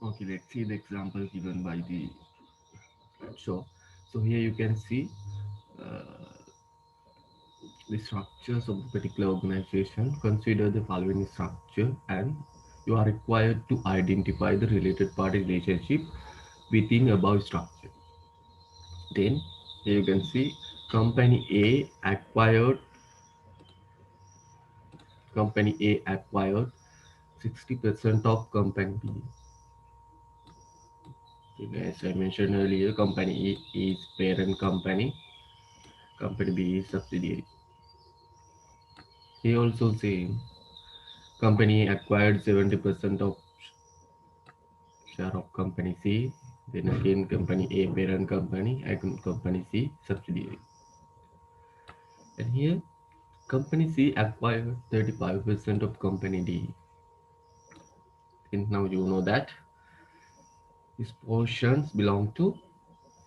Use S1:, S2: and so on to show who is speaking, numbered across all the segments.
S1: Okay, let's see the example given by the show. So here you can see uh, the structures of the particular organization. Consider the following structure and you are required to identify the related party relationship within above structure. Then here you can see company A acquired 60% of company B. As I mentioned earlier, company A is parent company, company B is subsidiary. He also saying company A acquired 70% of share of company C. Then again company A parent company and company C subsidiary. And here company C acquired 35% of company D. And now you know that these portions belong to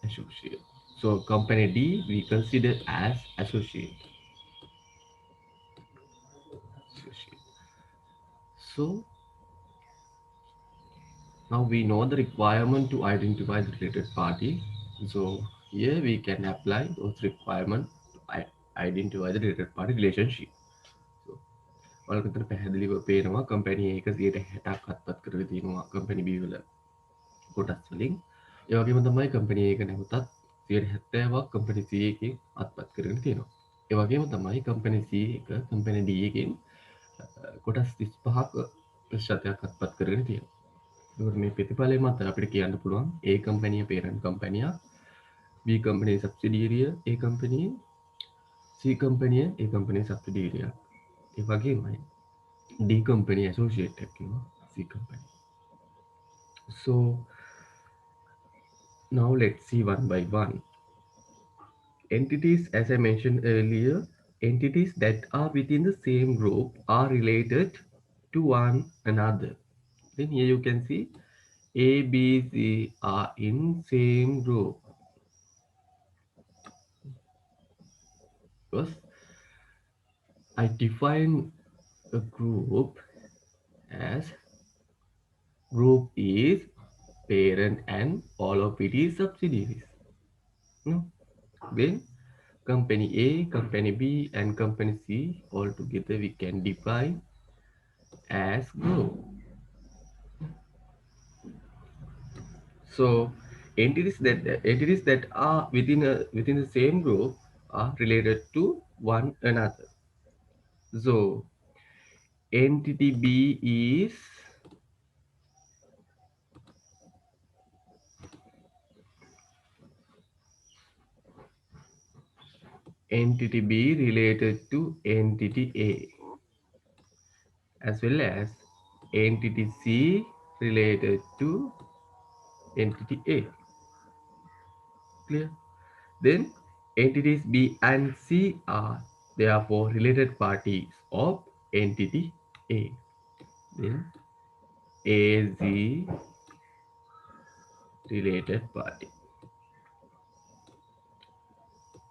S1: associate. So company D we consider as associate. So now we know the requirement to identify the related party. So here we can apply those requirements to identify the related party relationship. So ඔයාලට මෙතන පැහැදිලිව පේනවා company එක 60ක් අත්පත් කරගෙන තියෙනවා company B වල කොටස් වලින්. ඒ වගේම තමයි කම්පැනි එක නැවතත් 70ක් කම්පැනි C එකකින් අත්පත් කරගෙන තියෙනවා. ඒ වගේම තමයි කම්පැනි C එක කම්පැනි D එකකින් කොටස් 35ක් ප්‍රතිශතයක් අත්පත් කරගෙන තියෙනවා. ඒකට මේ ප්‍රතිඵලය මත අපිට කියන්න පුළුවන් A කම්පැනිය parent කම්පැනියක්, B කම්පැනි සබ්සිඩියරිය A කම්පැනිය, C කම්පැනිය A කම්පැනි සබ්සිඩියරියක්. ඒ වගේමයි D කම්පැනි ඇසෝසියේට් එකක් වෙනවා C company. So now let's see one by one. Entities, as I mentioned earlier, entities that are within the same group are related to one another. Then here you can see A, B, C are in same group. Because I define a group as group is parent and all of it is subsidiaries. No? Then company A, company B and company C all together we can define as group. So entities that are within the same group are related to one another. So entity B is entity B related to entity A as well as entity C related to entity A. Clear? Then entities B and C are therefore related parties of entity A. Then AZ related party.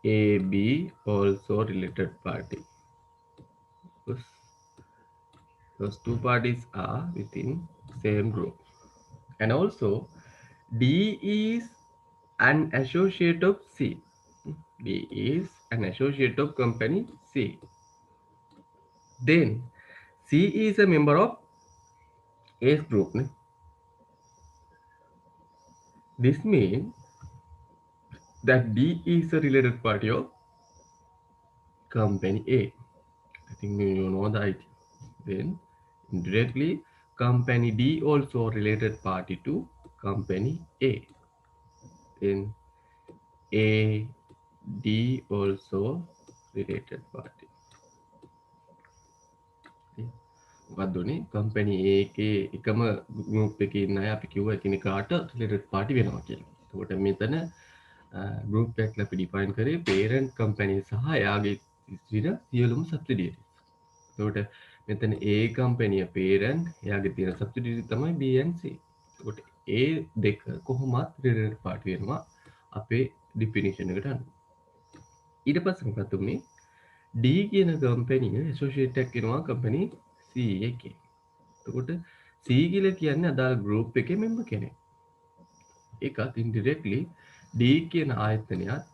S1: AB also related party. Those, those two parties are within same group. And also D is an associate of C. D is an associate of company C. Then C is a member of A group. This means that D is a related party of company A. I think you know the idea. Then indirectly company D also related party to company A. Then A D also related party. මොකක්ද උනේ company A එකේ එකම group එකේ ඉන්න අය අපි කිව්වා එකිනෙකාට රිලේටඩ් පාටි වෙනවා කියලා. එතකොට මෙතන ගෲප් එකක් අපි ඩිෆයින් කරේ parent company සහ එයාගේ ඉතිරි සියලුම subsidiaries. එතකොට මෙතන A කම්පැනිය parent එයාගේ තියෙන subsidiary තමයි B and C. එතකොට ඒ දෙක කොහොමත් රිලේටඩ් පාටි වෙනවා අපේ ඩිෆිනිෂන් එකට අනුව. ඊට පස්සේ මොකක්ද උනේ D කියන කම්පැනිය ඇසෝසියේට් එකක් වෙනවා කම්පැනි C එකේ. එතකොට C කියලා කියන්නේ අදාළ group එකේ member කෙනෙක්. ඒකත් indirectly D කියන ආයතනයත්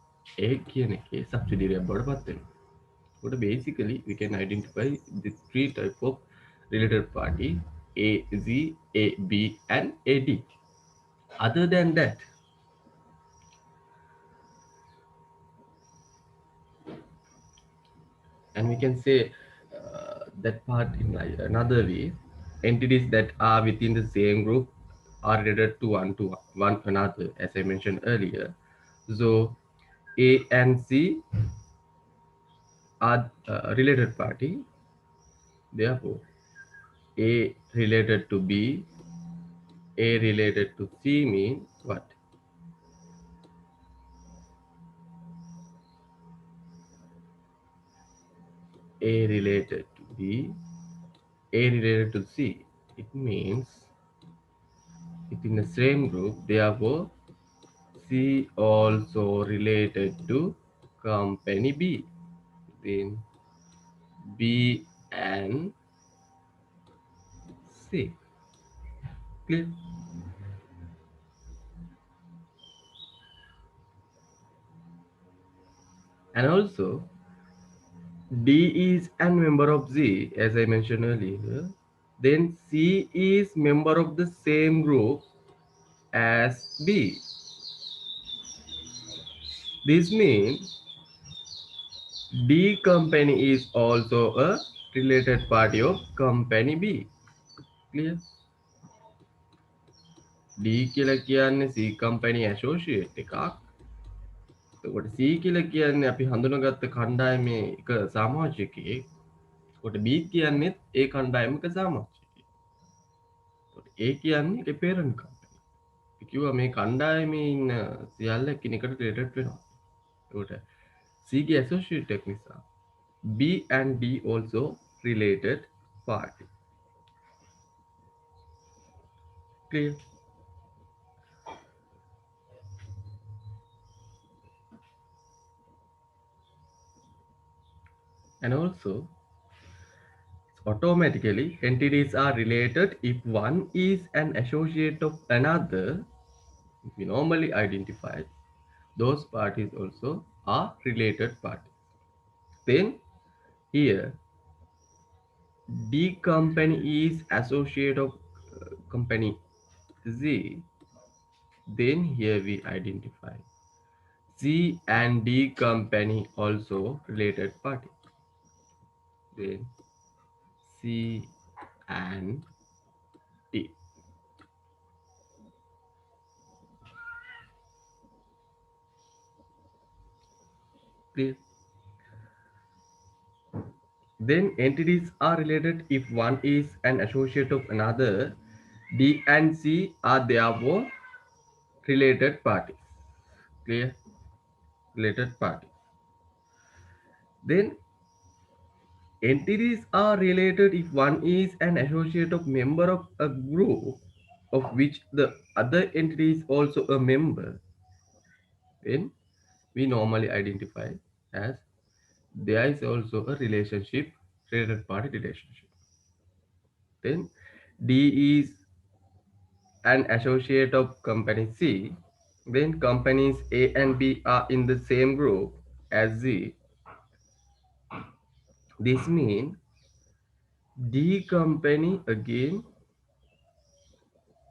S1: A කියන එකේ subsidiary එකක් බවට පත් වෙනවා. So basically we can identify the three type of related party: A, Z, A, B, and A, D. Other than that, and we can say that part in like another way: entities that are within the same group are related to one another, as I mentioned earlier. So A and C are related party. Therefore, A related to B, A related to C mean what? A related to B, A related to C. It means within the same group, therefore C also related to company B. Then B and C. Clear? And also D is a member of Z, as I mentioned earlier. Then C is member of the same group as B. This means D company is also a related party of company B. Clear? D කියලා කියන්නේ C company associate එකක්. එතකොට C කියලා කියන්නේ අපි හඳුනගත්ත කණ්ඩායමේ එක සමාජිකයෙක්. එතකොට B කියන්නේත් ඒ කණ්ඩායමක සමාජිකයෙක්. එතකොට A කියන්නේ ඒකේ parent company. අපි කිව්වා මේ කණ්ඩායමේ ඉන්න සියල්ල එකිනෙකට related වෙනවා. එතකොට C ගේ associate එක නිසා B and D also related party. Clear? And also automatically entities are related if one is an associate of another. We normally identify those parties also are related parties. Then here D company is associate of company Z. Then here we identify C and D company also related party. Then C and D. Clear? Then entities are related if one is an associate of another. D and C are therefore related parties. Clear? Related parties. Then entities are related if one is an associate of member of a group of which the other entity is also a member. Then we normally identify as there is also a relationship, related party relationship. Then D is an associate of company C. Then companies A and B are in the same group as Z. This means D company again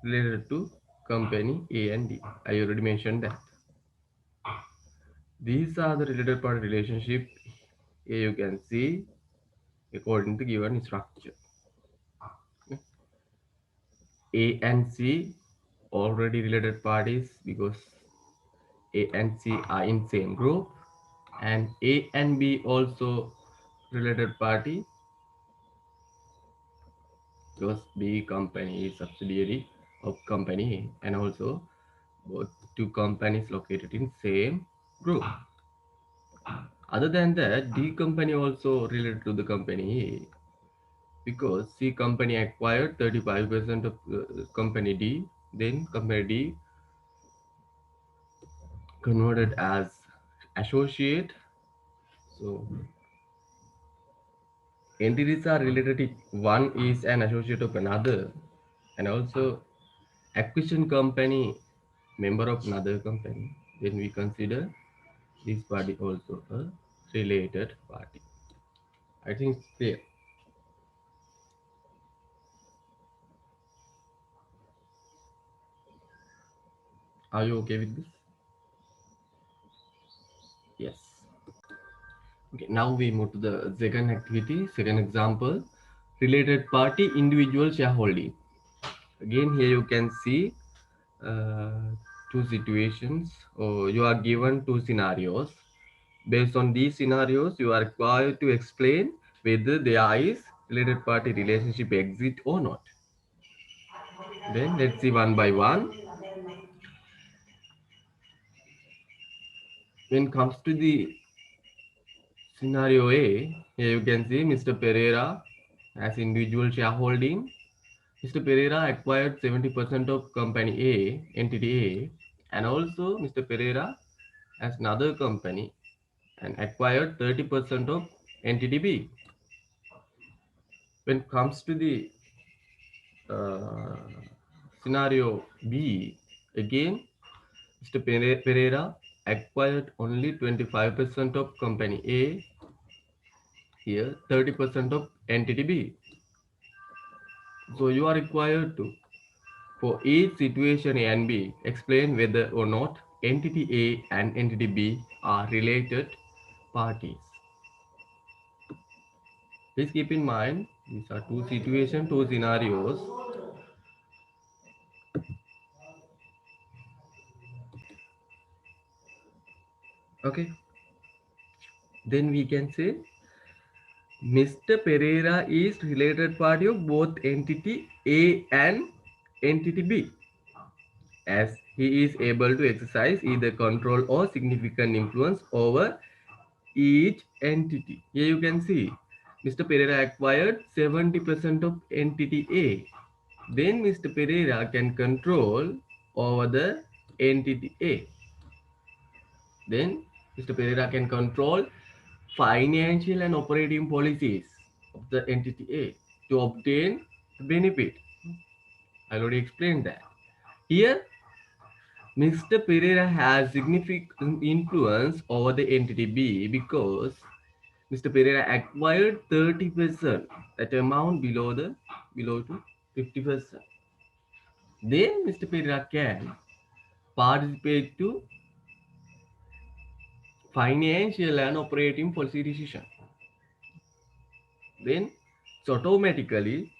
S1: related to company A and D. I already mentioned that. These are the related party relationship. Here you can see according to given structure. A and C already related parties because A and C are in same group, and A and B also related party because B company is subsidiary of company A, and also both two companies located in same group. Other than that, D company also related to the company A because C company acquired 35% of company D, then company D converted as associate. So entities are related if one is an associate of another. and also acquisition company member of another company, then we consider this party also a related party. I think it's clear. Are you okay with this? Yes. Okay, now we move to the second activity, second example, related party individual shareholding. Again, here you can see uh, two situations, or you are given two scenarios. Based on these scenarios, you are required to explain whether there is related party relationship exist or not. Then let's see one by one. When it comes to the scenario A, here you can see Mr. Pereira has individual shareholding. Mr. Pereira acquired 70% of company A, entity A, and also Mr. Pereira has another company and acquired 30% of entity B. When it comes to the uh, scenario B, again, Mr. Pereira acquired only 25% of company A, here 30% of entity B. So you are required to, for each situation A and B, explain whether or not entity A and entity B are related parties. Please keep in mind, these are two situations, two scenarios. Okay, then we can say Mr. Pereira is related party of both entity A and entity B, as he is able to exercise either control or significant influence over each entity. Here you can see Mr. Pereira acquired 70% of entity A. Then Mr. Pereira can control over the entity A. Then Mr. Pereira can control financial and operating policies of the entity A to obtain the benefit. I already explained that. Here, Mr. Pereira has significant influence over the entity B because Mr. Pereira acquired 30%, that amount below to 50%. Then Mr. Pereira can participate to financial and operating policy decision. Then so automatically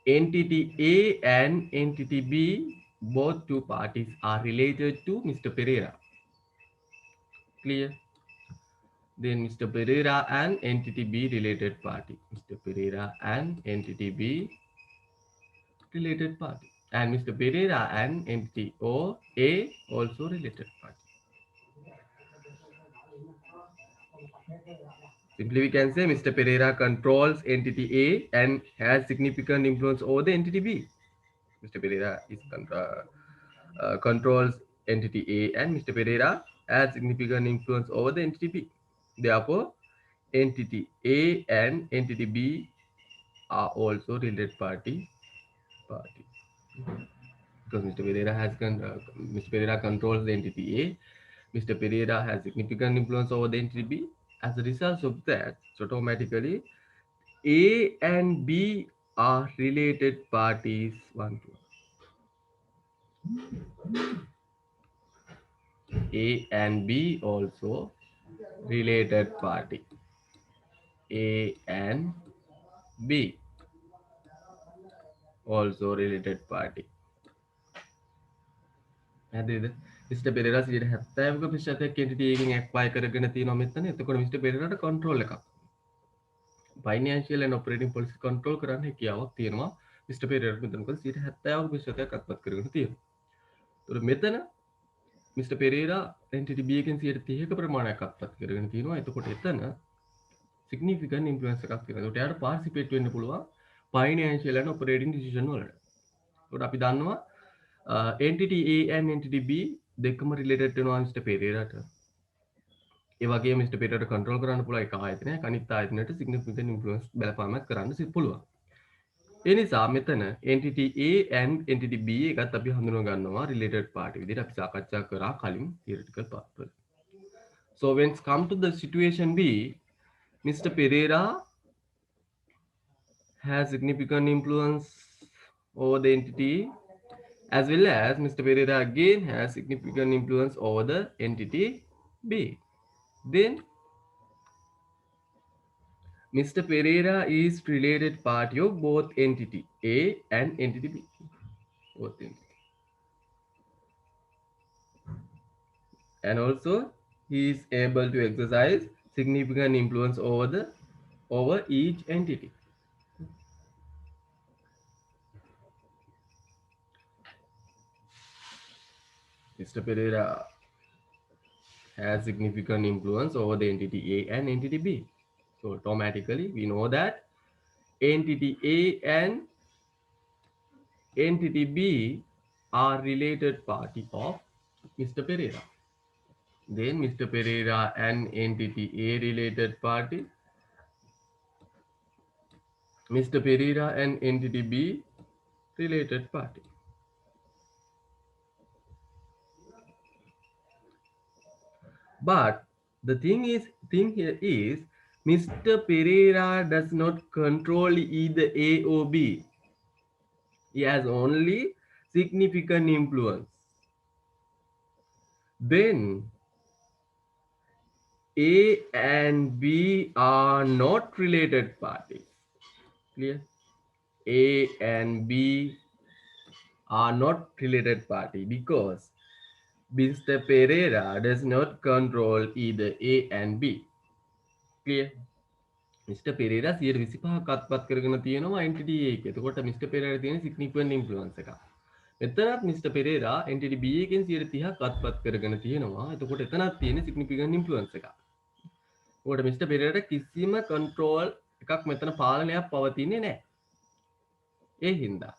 S1: entity A and entity B, both two parties are related to Mr. Pereira. Clear? Then Mr. Pereira and entity B related party. Mr. Pereira and entity B related party. And Mr. Pereira and entity O A also related party. Simply we can say Mr. Pereira controls entity A and has significant influence over the entity B. Mr. Pereira is controls entity A and Mr. Pereira has significant influence over the entity B. Therefore, entity A and entity B are also related parties because Mr. Pereira controls the entity A. Mr. Pereira has significant influence over the entity B. As a result of that, so automatically A and B are related parties one to one. A and B also related party. A and B also related party. හරිද? Mister Perera 70%ක entity එකකින් acquire කරගෙන තියෙනවා මෙතන. එතකොට mister පෙරේරාට control එකක්. Financial and operating policy control කරන්න හැකියාවක් තියෙනවා. මිස්ටර් පෙරේරාට මෙතන මොකද 70%ක් අත්පත් කරගෙන තියෙනවා. ඒතකොට මෙතන මිස්ටර් පෙරේරා entity B එකෙන් 30ක ප්‍රමාණයක් අත්පත් කරගෙන තියෙනවා. එතකොට එතන significant influence එකක් තියෙනවා. ඒකට එයාට participate වෙන්න පුළුවන් financial and operating decision වලට. ඒකට අපි දන්නවා entity A and entity B දෙකම related වෙනවා මිස්ටර් පෙරේරාට. ඒ වගේ මිස්ටර් පෙරේරාට control කරන්න පුළුවන් එක ආයතනයක් අනිත් ආයතනයට significant influence බලපාමක් කරන්න පුළුවන්. ඒ නිසා මෙතන entity A and entity B එකත් අපි හඳුනා ගන්නවා related party විදිහට අපි සාකච්ඡා කරා කලින් theoretical part වල. So when it's come to the situation B, Mr. Pereira has significant influence over the entity, as well as Mr. Pereira again has significant influence over the entity B. Then Mr. Pereira is related party of both entity A and entity B. Both entity. And also he is able to exercise significant influence over each entity. Mr. Pereira has significant influence over the entity A and entity B. So automatically we know that entity A and entity B are related party of Mr. Pereira. Then Mr. Pereira and entity A related party, Mr. Pereira and entity B related party. But the thing here is Mr. Pereira does not control either A or B. He has only significant influence. Then A and B are not related parties. Clear? A and B are not related party because Mr. Pereira does not control either A and B. Clear? Mr. Pereira 125ක් අත්පත් කරගෙන තියෙනවා entity A එකේ. එතකොට Mr. Pereira තියෙන significant influence එකක්. මෙතනත් Mr. Pereira entity B එකෙන් 130ක් අත්පත් කරගෙන තියෙනවා. එතකොට එතනත් තියෙන significant influence එකක්. ඔකට Mr. Pereira කිසිම control එකක් මෙතන පාලනයක් පවතින්නේ නැහැ. ඒ හින්දා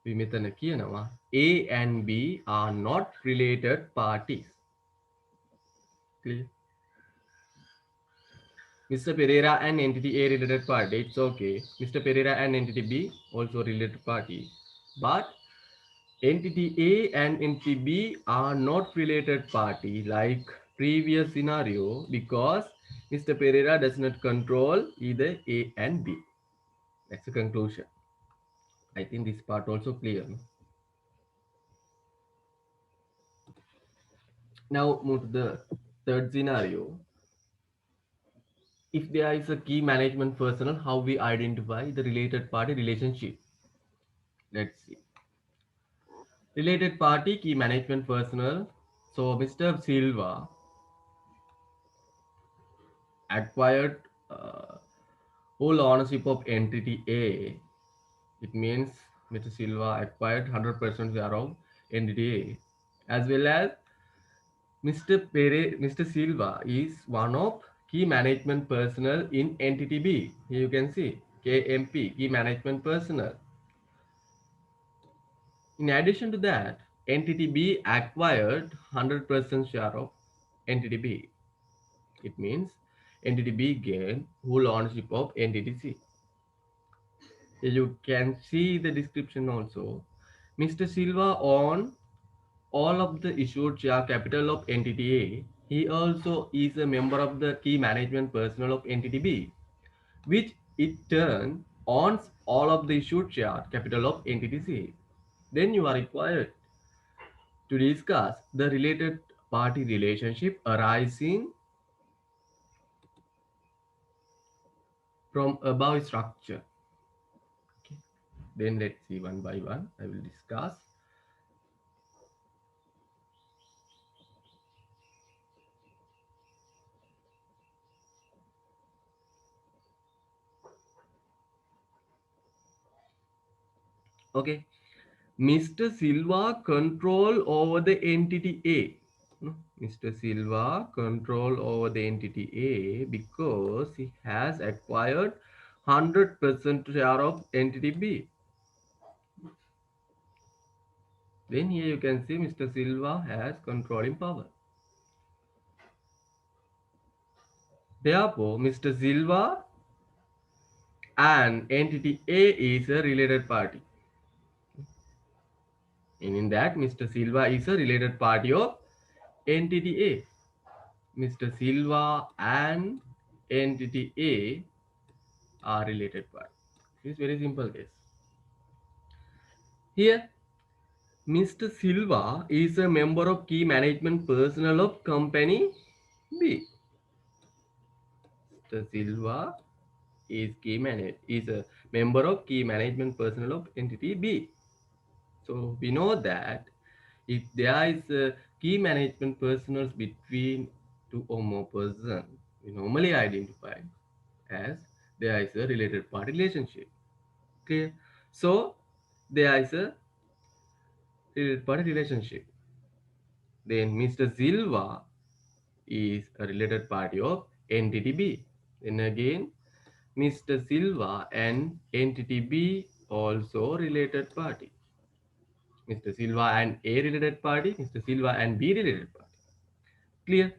S1: අපි මෙතන කියනවා A and B are not related parties. Clear? Mr. Pereira and entity A related party, it's okay. Mr. Pereira and entity B also related party. But entity A and entity B are not related party like previous scenario because Mr. Pereira does not control either A and B. That's the conclusion. I think this part also clear. Now move to the third scenario. If there is a key management personnel, how we identify the related party relationship? Let's see. Related party key management personnel. So Mr. Silva acquired whole ownership of entity A. It means Mr. Silva acquired 100% share of entity A, as well as Mr. Silva is one of key management personnel in entity B. Here you can see KMP, key management personnel. In addition to that, entity B acquired 100% share of entity B. It means entity B gained full ownership of entity C. Here you can see the description also. Mr. Silva owned all of the issued share capital of entity A. He also is a member of the key management personnel of entity B, which in turn owns all of the issued share capital of entity C. Then you are required to discuss the related party relationship arising from above structure. Okay. Then let's see one by one. I will discuss. Okay. Mr. Silva control over the entity A. Mr. Silva control over the entity A because he has acquired 100% share of entity B. Then here you can see Mr. Silva has controlling power. Therefore, Mr. Silva and entity A is a related party. Meaning that Mr. Silva is a related party of entity A. Mr. Silva and entity A are related parties. It's very simple case. Here, Mr. Silva is a member of key management personnel of company B. Mr. Silva is a member of key management personnel of entity B. So we know that if there is a key management personnel between two or more persons, we normally identify as there is a related party relationship. Clear? So there is a related party relationship. Then Mr. Silva is a related party of entity B. Then again, Mr. Silva and entity B also related party. Mr. Silva and A related party, Mr. Silva and B related party. Clear?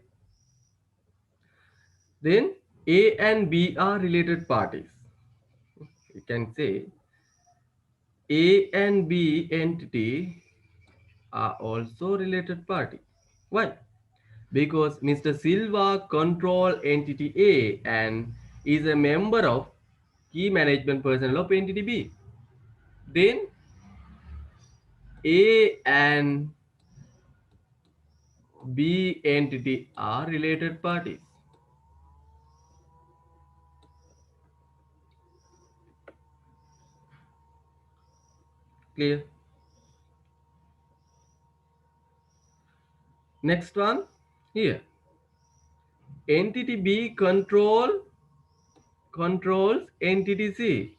S1: Then A and B are related parties. You can say A and B entity are also related party. Why? Because Mr. Silva control entity A and is a member of key management personnel of entity B. Then A and B entity are related parties. Clear? Next one here. Entity B controls entity C.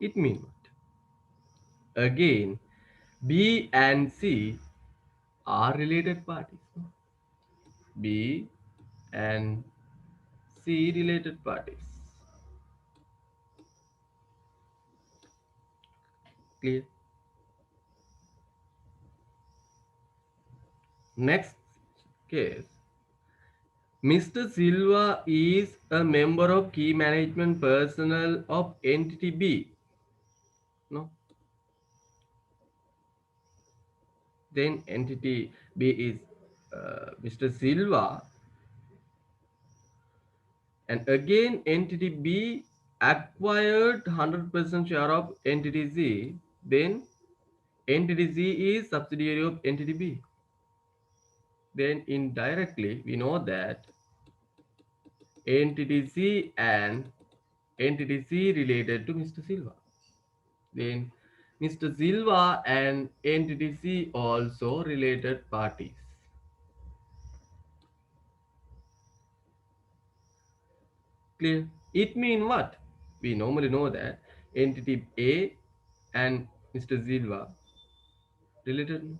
S1: It means what? Again, B and C are related parties. B and C related parties. Clear? Next case. Mr. Silva is a member of key management personnel of entity B. No. Then entity B is Mr. Silva, and again entity B acquired 100% share of entity Z. Then entity Z is subsidiary of entity B. Then indirectly we know that entity C and entity C related to Mr. Silva. Then Mr. Silva and entity C also related parties. Clear? It means what? We normally know that entity A and Mr. Silva related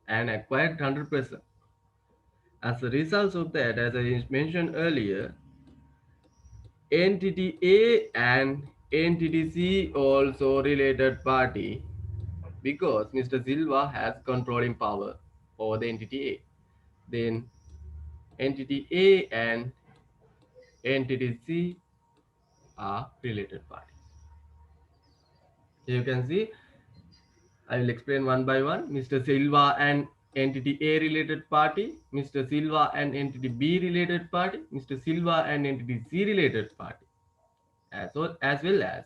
S1: and acquired 100%. As a result of that, as I mentioned earlier, entity A and entity C also related party because Mr. Silva has controlling power over the entity A. Then entity A and entity C are related parties. You can see, I will explain one by one. Mr. Silva and entity A related party, Mr. Silva and entity B related party, Mr. Silva and entity C related party, as well as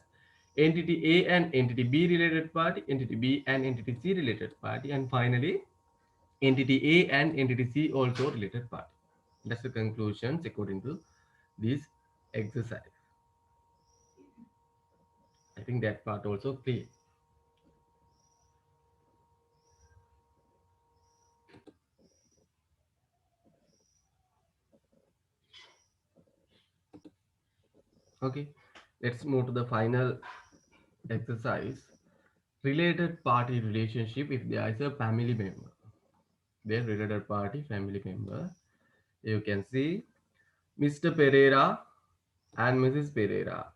S1: entity A and entity B related party, entity B and entity C related party, and finally entity A and entity C also related party. That's the conclusions according to this exercise. I think that part also clear. Okay, let's move to the final exercise. Related party relationship if there is a family member. Their related party family member. You can see Mr. Pereira and Mrs. Pereira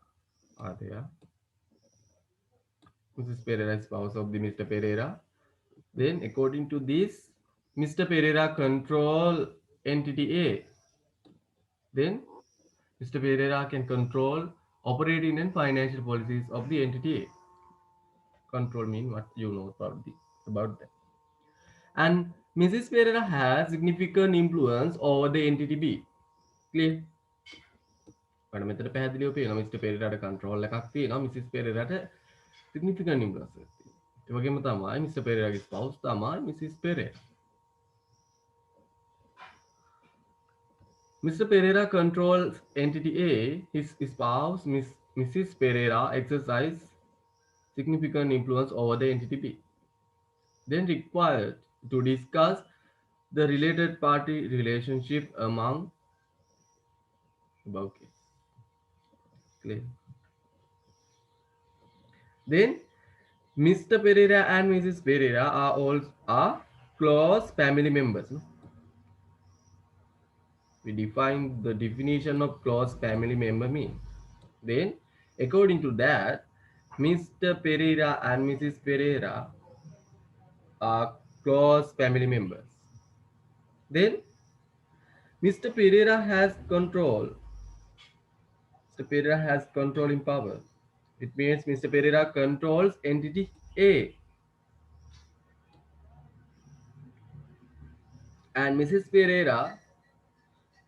S1: are there. Mrs. Pereira is spouse of the Mr. Pereira. Then according to this, Mr. Pereira control entity A. Then Mr. Pereira can control operating and financial policies of the entity A. Control mean what you know about that. And Mrs. Pereira has significant influence over the entity B. Clear? මට මෙතන පැහැදිලිව පේනවා mister පෙරේරාට control එකක් තියෙනවා Mrs පෙරේරාට significant influence එකක් තියෙනවා. ඒ වගේම තමයි මිස්ටර් පෙරේරාගේ spouse තමයි Mrs Perera. Mr. Pereira controls entity A. His spouse, Mrs. Pereira, exercise significant influence over the entity B. Then required to discuss the related party relationship among above case. Clear? Then Mr. Pereira and Mrs. Pereira are close family members. No? We define the definition of close family member mean. Then, according to that, Mr. Pereira and Mrs. Pereira are close family members. Then, Mr. Pereira has control. Mr. Pereira has controlling power. It means Mr. Pereira controls entity A, and Mrs. Pereira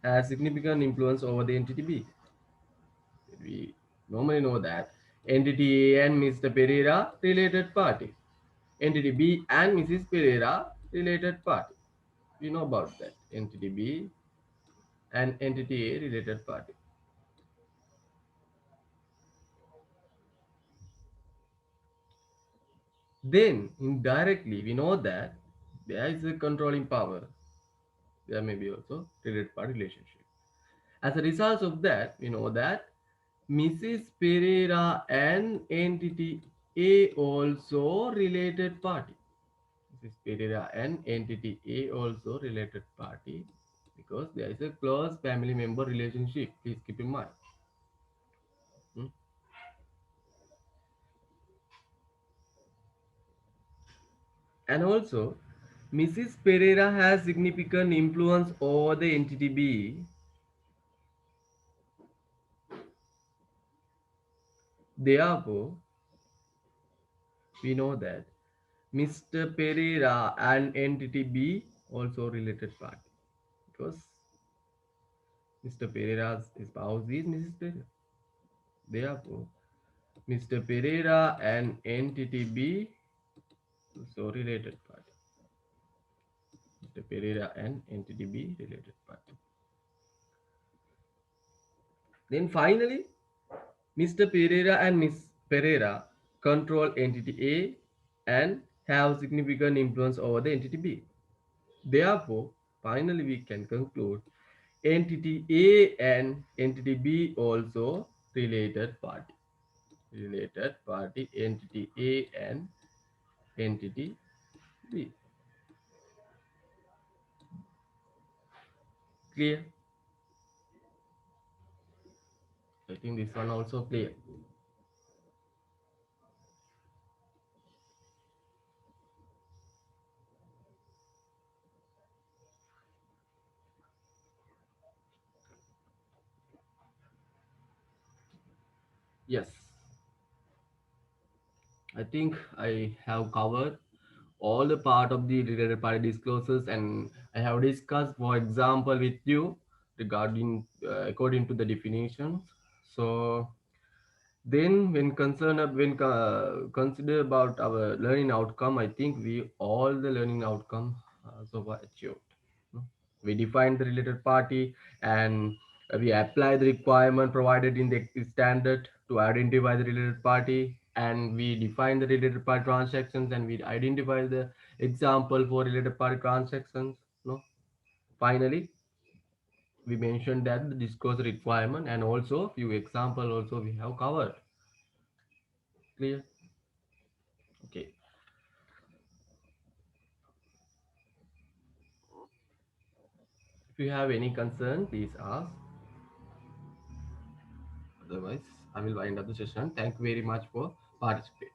S1: has significant influence over the entity B. We normally know that entity A and Mr. Pereira related party. Entity B and Mrs. Pereira related party. We know about that. Entity B and entity A related party. Then indirectly we know that there is a controlling power. There may be also related party relationship. As a result of that, we know that Mrs. Pereira and entity A also related party. Mrs. Pereira and entity A also related party because there is a close family member relationship. Please keep in mind. Hmm? And also, Mrs. Pereira has significant influence over the entity B. Therefore, we know that Mr. Pereira and entity B also related party because Mr. Pereira's spouse is Mrs. Pereira. Therefore, Mr. Pereira and entity B also related party. Mr. Pereira and entity B related party. Then finally, Mr. Pereira and Miss Pereira control entity A and have significant influence over the entity B. Therefore, finally we can conclude entity A and entity B also related party. Related party entity A and entity B. Clear? I think this one also clear. Yes, I think I have covered all the part of the related party disclosures, and I have discussed, for example, with you regarding according to the definitions. So then, when consider about our learning outcome, I think we all the learning outcome so far achieved. No? We define the related party and we apply the requirement provided in the standard to identify the related party, and we define the related party transactions and we identify the example for related party transactions. No, finally we mentioned that the disclosure requirement and also few example also we have covered. Clear? Okay. If you have any concern, please ask. Otherwise, I will wind up the session. Thank you very much for participating.